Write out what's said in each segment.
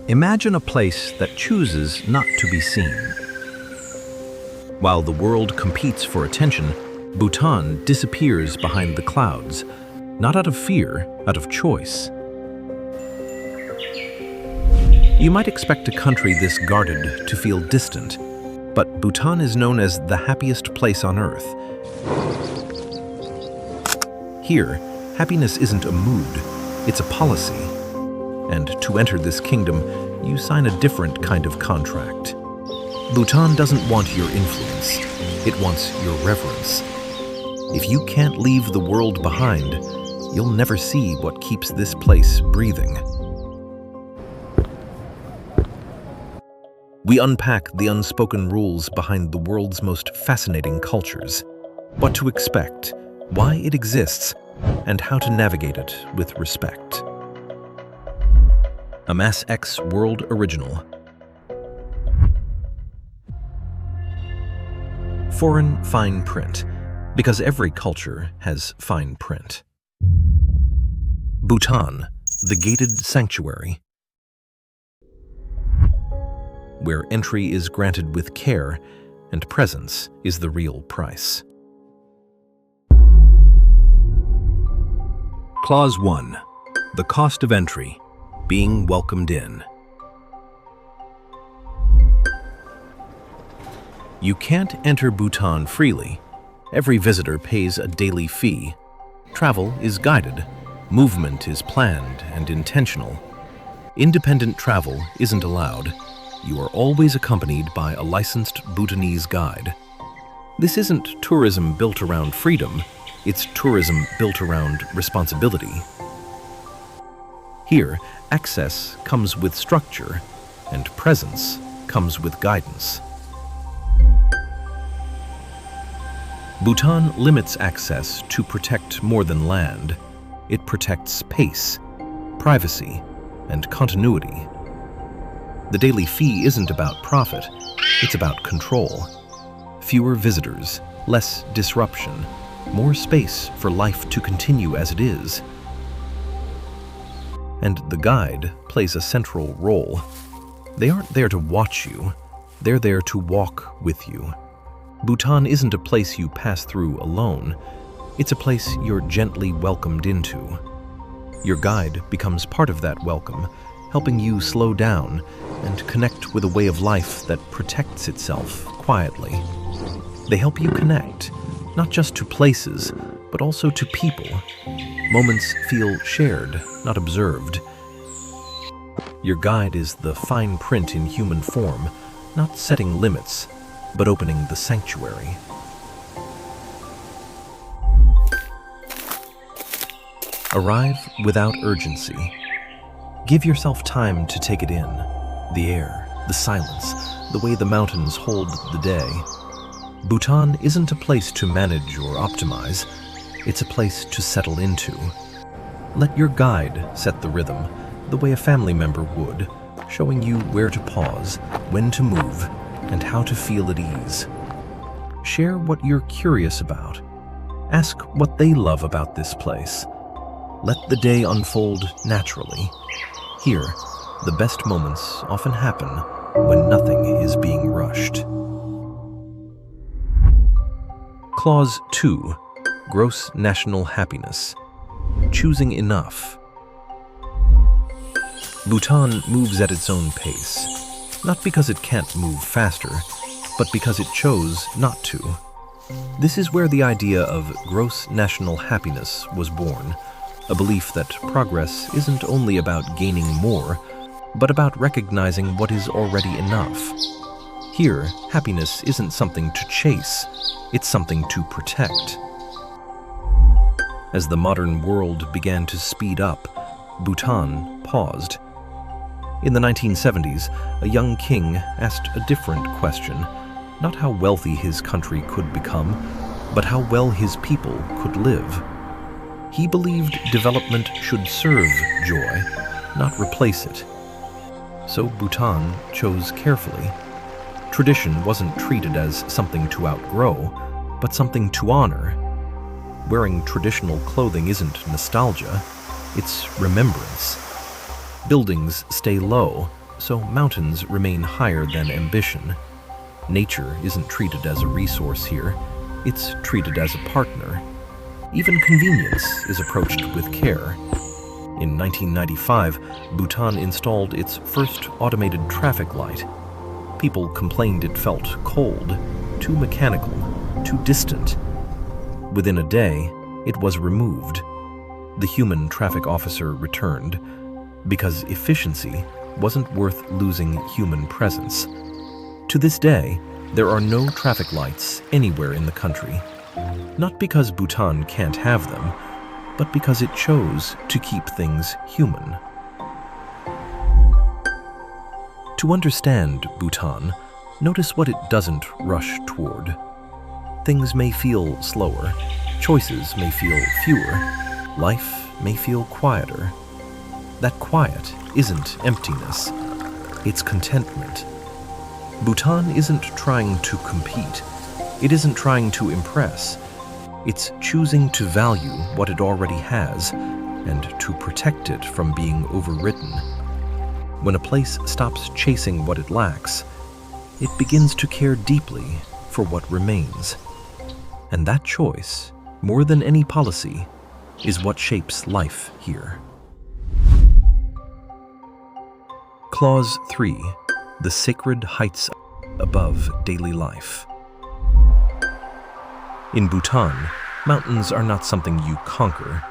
Imagine a place that chooses not to be seen. While the world competes for attention, Bhutan disappears behind the clouds, not out of fear, out of choice. You might expect a country this guarded to feel distant, but Bhutan is known as the happiest place on earth. Here, happiness isn't a mood, it's a policy. And to enter this kingdom, you sign a different kind of contract. Bhutan doesn't want your influence, it wants your reverence. If you can't leave the world behind, you'll never see what keeps this place breathing. We unpack the unspoken rules behind the world's most fascinating cultures, what to expect, why it exists, and how to navigate it with respect. A MASX World Original. Foreign fine print, because every culture has fine print. Bhutan, the gated sanctuary, where entry is granted with care and presence is the real price. Clause 1. The cost of entry. Being welcomed in. You can't enter Bhutan freely. Every visitor pays a daily fee. Travel is guided. Movement is planned and intentional. Independent travel isn't allowed. You are always accompanied by a licensed Bhutanese guide. This isn't tourism built around freedom, it's tourism built around responsibility. Here, access comes with structure, and presence comes with guidance. Bhutan limits access to protect more than land. It protects pace, privacy, and continuity. The daily fee isn't about profit, it's about control. Fewer visitors, less disruption, more space for life to continue as it is. And the guide plays a central role. They aren't there to watch you, they're there to walk with you. Bhutan isn't a place you pass through alone, it's a place you're gently welcomed into. Your guide becomes part of that welcome, helping you slow down and connect with a way of life that protects itself quietly. They help you connect, not just to places, but also to people. Moments feel shared, not observed. Your guide is the fine print in human form, not setting limits, but opening the sanctuary. Arrive without urgency. Give yourself time to take it in. The air, the silence, the way the mountains hold the day. Bhutan isn't a place to manage or optimize. It's a place to settle into. Let your guide set the rhythm, the way a family member would, showing you where to pause, when to move, and how to feel at ease. Share what you're curious about. Ask what they love about this place. Let the day unfold naturally. Here, the best moments often happen when nothing is being rushed. Clause 2. Gross national happiness. Choosing enough. Bhutan moves at its own pace, not because it can't move faster, but because it chose not to. This is where the idea of gross national happiness was born, a belief that progress isn't only about gaining more, but about recognizing what is already enough. Here, happiness isn't something to chase, it's something to protect. As the modern world began to speed up, Bhutan paused. In the 1970s, a young king asked a different question, not how wealthy his country could become, but how well his people could live. He believed development should serve joy, not replace it. So Bhutan chose carefully. Tradition wasn't treated as something to outgrow, but something to honor. Wearing traditional clothing isn't nostalgia, it's remembrance. Buildings stay low, so mountains remain higher than ambition. Nature isn't treated as a resource here, it's treated as a partner. Even convenience is approached with care. In 1995, Bhutan installed its first automated traffic light. People complained it felt cold, too mechanical, too distant. Within a day, it was removed. The human traffic officer returned, because efficiency wasn't worth losing human presence. To this day, there are no traffic lights anywhere in the country. Not because Bhutan can't have them, but because it chose to keep things human. To understand Bhutan, notice what it doesn't rush toward. Things may feel slower, choices may feel fewer, life may feel quieter. That quiet isn't emptiness, it's contentment. Bhutan isn't trying to compete, it isn't trying to impress. It's choosing to value what it already has and to protect it from being overridden. When a place stops chasing what it lacks, it begins to care deeply for what remains. And that choice, more than any policy, is what shapes life here. Clause 3. The sacred heights above daily life. In Bhutan, mountains are not something you conquer.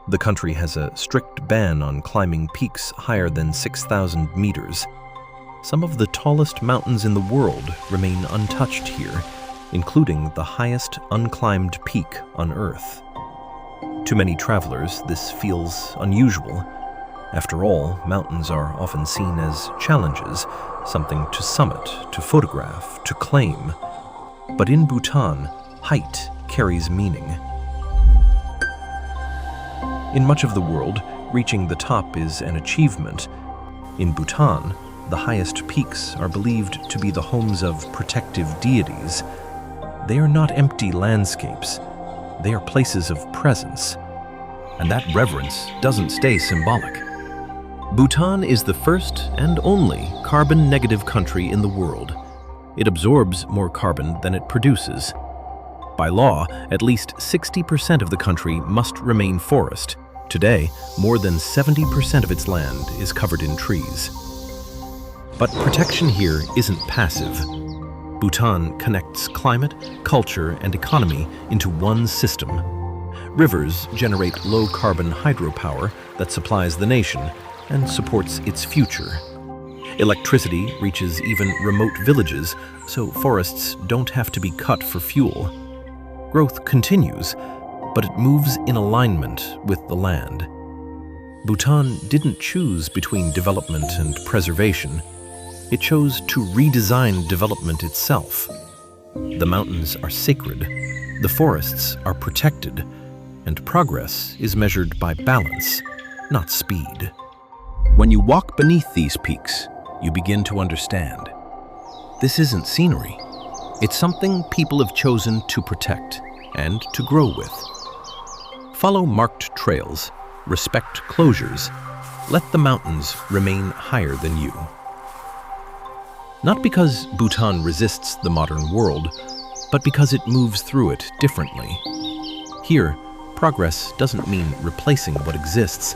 The country has a strict ban on climbing peaks higher than 6,000 meters. Some of the tallest mountains in the world remain untouched here, including the highest unclimbed peak on Earth. To many travelers, this feels unusual. After all, mountains are often seen as challenges, something to summit, to photograph, to claim. But in Bhutan, height carries meaning. In much of the world, reaching the top is an achievement. In Bhutan, the highest peaks are believed to be the homes of protective deities. They are not empty landscapes. They are places of presence. And that reverence doesn't stay symbolic. Bhutan is the first and only carbon-negative country in the world. It absorbs more carbon than it produces. By law, at least 60% of the country must remain forest. Today, more than 70% of its land is covered in trees. But protection here isn't passive. Bhutan connects climate, culture, and economy into one system. Rivers generate low-carbon hydropower that supplies the nation and supports its future. Electricity reaches even remote villages, so forests don't have to be cut for fuel. Growth continues, but it moves in alignment with the land. Bhutan didn't choose between development and preservation. It chose to redesign development itself. The mountains are sacred, the forests are protected, and progress is measured by balance, not speed. When you walk beneath these peaks, you begin to understand. This isn't scenery. It's something people have chosen to protect and to grow with. Follow marked trails, respect closures, let the mountains remain higher than you. Not because Bhutan resists the modern world, but because it moves through it differently. Here, progress doesn't mean replacing what exists,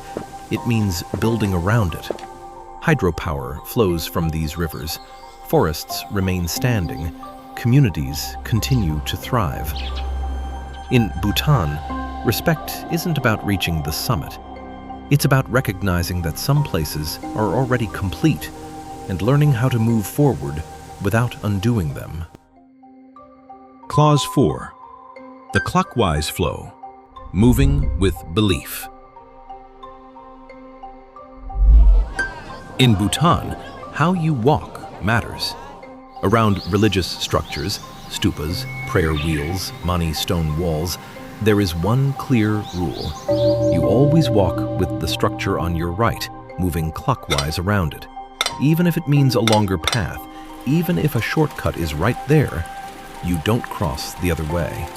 it means building around it. Hydropower flows from these rivers, forests remain standing, communities continue to thrive. In Bhutan, respect isn't about reaching the summit. It's about recognizing that some places are already complete and learning how to move forward without undoing them. Clause 4. The clockwise flow. Moving with belief. In Bhutan, how you walk matters. Around religious structures, stupas, prayer wheels, mani stone walls, there is one clear rule. You always walk with the structure on your right, moving clockwise around it. Even if it means a longer path, even if a shortcut is right there, you don't cross the other way.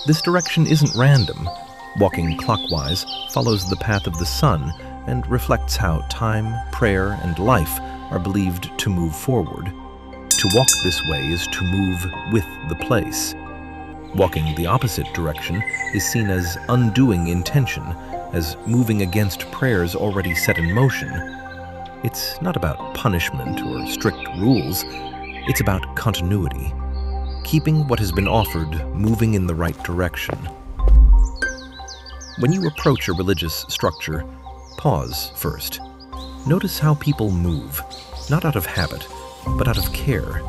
This direction isn't random. Walking clockwise follows the path of the sun and reflects how time, prayer, and life are believed to move forward. To walk this way is to move with the place. Walking the opposite direction is seen as undoing intention, as moving against prayers already set in motion. It's not about punishment or strict rules, it's about continuity, keeping what has been offered moving in the right direction. When you approach a religious structure, pause first. Notice how people move, not out of habit, but out of care.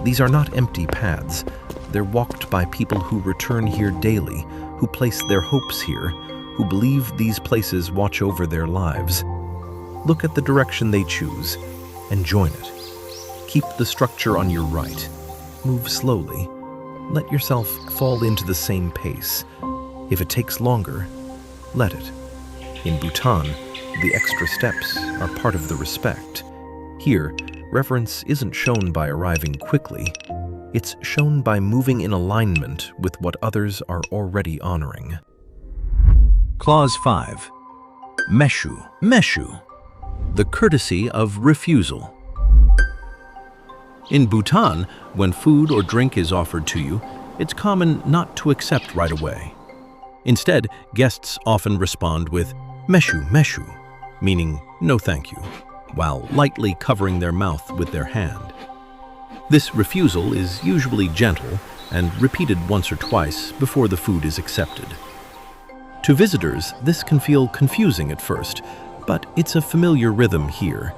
These are not empty paths. They're walked by people who return here daily, who place their hopes here, who believe these places watch over their lives. Look at the direction they choose and join it. Keep the structure on your right. Move slowly. Let yourself fall into the same pace. If it takes longer, let it. In Bhutan, the extra steps are part of the respect. Here, reverence isn't shown by arriving quickly. It's shown by moving in alignment with what others are already honoring. Clause 5. Meshu. Meshu. The courtesy of refusal. In Bhutan, when food or drink is offered to you, it's common not to accept right away. Instead, guests often respond with Meshu, Meshu, meaning no thank you, while lightly covering their mouth with their hand. This refusal is usually gentle and repeated once or twice before the food is accepted. To visitors, this can feel confusing at first, but it's a familiar rhythm here.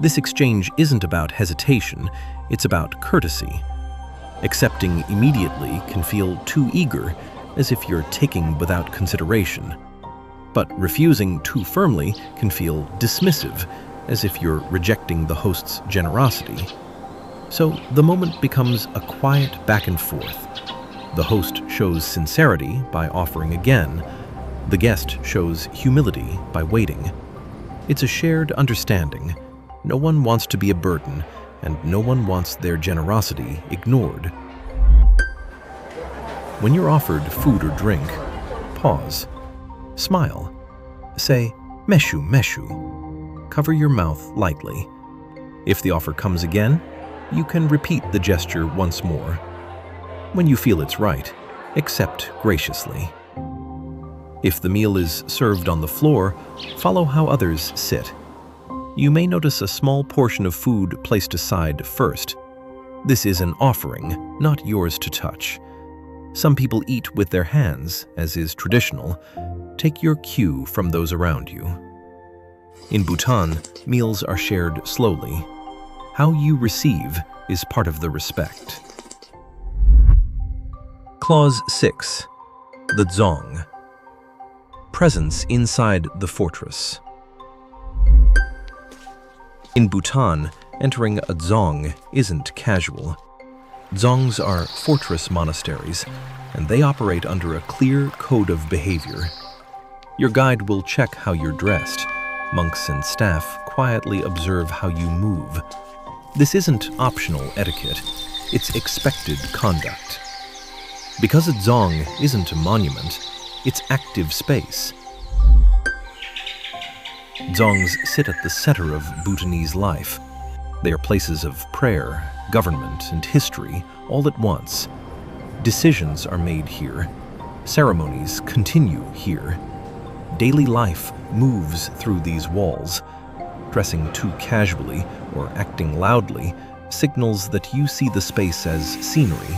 This exchange isn't about hesitation, it's about courtesy. Accepting immediately can feel too eager, as if you're taking without consideration. But refusing too firmly can feel dismissive, as if you're rejecting the host's generosity. So the moment becomes a quiet back and forth. The host shows sincerity by offering again. The guest shows humility by waiting. It's a shared understanding. No one wants to be a burden, and no one wants their generosity ignored. When you're offered food or drink, pause. Smile. Say, Meshu, Meshu. Cover your mouth lightly. If the offer comes again, you can repeat the gesture once more. When you feel it's right, accept graciously. If the meal is served on the floor, follow how others sit. You may notice a small portion of food placed aside first. This is an offering, not yours to touch. Some people eat with their hands, as is traditional. Take your cue from those around you. In Bhutan, meals are shared slowly. How you receive is part of the respect. Clause 6. The Dzong. Presence inside the fortress. In Bhutan, entering a Dzong isn't casual. Dzongs are fortress monasteries, and they operate under a clear code of behavior. Your guide will check how you're dressed. Monks and staff quietly observe how you move. This isn't optional etiquette, it's expected conduct. Because a Dzong isn't a monument, it's active space. Dzongs sit at the center of Bhutanese life. They are places of prayer, government, and history all at once. Decisions are made here. Ceremonies continue here. Daily life moves through these walls. Dressing too casually or acting loudly signals that you see the space as scenery.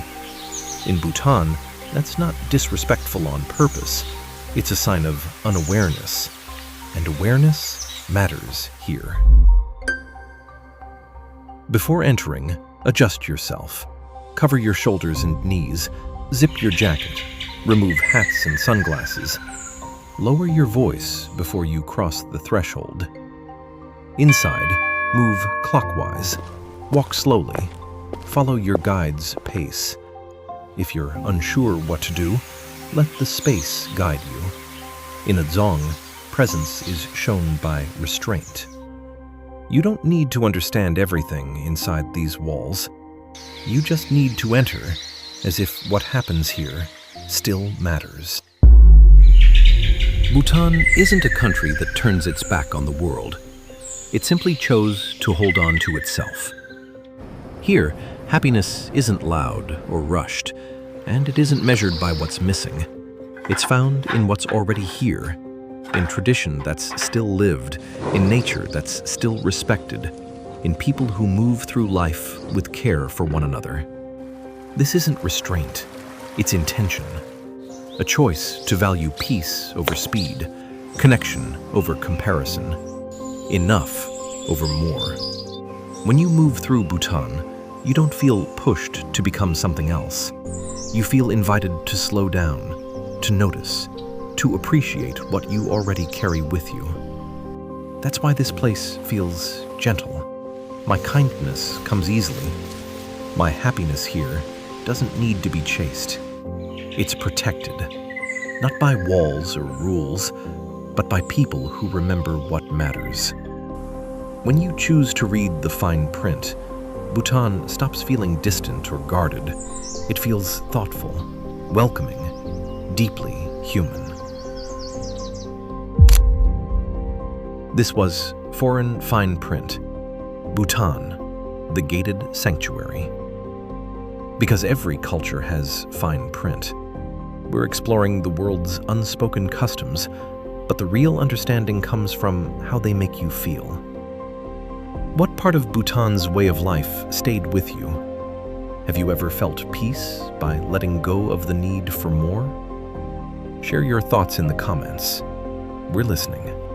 In Bhutan, that's not disrespectful on purpose. It's a sign of unawareness. And awareness matters here. Before entering, adjust yourself. Cover your shoulders and knees. Zip your jacket. Remove hats and sunglasses. Lower your voice before you cross the threshold. Inside, move clockwise. Walk slowly. Follow your guide's pace. If you're unsure what to do, let the space guide you. In a Dzong, presence is shown by restraint. You don't need to understand everything inside these walls. You just need to enter, as if what happens here still matters. Bhutan isn't a country that turns its back on the world. It simply chose to hold on to itself. Here, happiness isn't loud or rushed, and it isn't measured by what's missing. It's found in what's already here, in tradition that's still lived, in nature that's still respected, in people who move through life with care for one another. This isn't restraint, it's intention. A choice to value peace over speed, connection over comparison, enough over more. When you move through Bhutan, you don't feel pushed to become something else. You feel invited to slow down, to notice, to appreciate what you already carry with you. That's why this place feels gentle. My kindness comes easily. My happiness here doesn't need to be chased. It's protected, not by walls or rules, but by people who remember what matters. When you choose to read the fine print, Bhutan stops feeling distant or guarded. It feels thoughtful, welcoming, deeply human. This was Foreign Fine Print, Bhutan, the Gated Sanctuary. Because every culture has fine print, we're exploring the world's unspoken customs, but the real understanding comes from how they make you feel. What part of Bhutan's way of life stayed with you? Have you ever felt peace by letting go of the need for more? Share your thoughts in the comments. We're listening.